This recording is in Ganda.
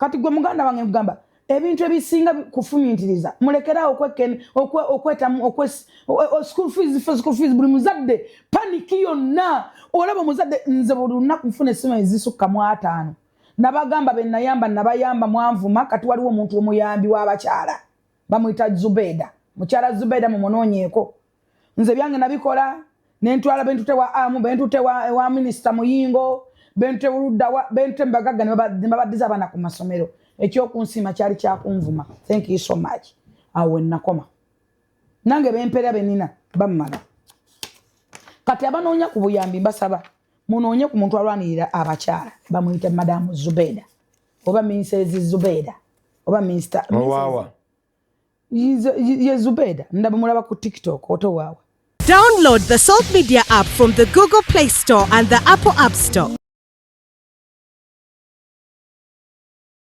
kati gwe muganda wange mugamba ebintu ebisinga kufumintiriza mulekera school fees buli muzadde paniki yonna olaba muzadde nze buli lunaku nfuna essimu ezisukka mu 5 nabagamba benayamba nabayamba mwanvuma kati waliwo omuntu omuyambi w'abakyala bamuyita Zubeda mukyala Zubeda mumunoonyeeko nze byange nabikola nentwala bentute wa amu bentute wa minister Muyingo bentute uludda bentute mbagaga ne babaddiza abana ku masomero ekyokunsima kyali kyakunvuma. Thank you so much. Awe nakoma nange bempera benina bamala kati abanoonya ku buyambi mbasaba munoonye ku muntu alwanirira abakyala bamuyita Madam Zubeda oba Mrs Zubeda oba Mr. Wawa ye Zubeda ndaba mulaba ku TikTok oto wawa. Download the Salt Media app from the Google Play Store and the Apple App Store.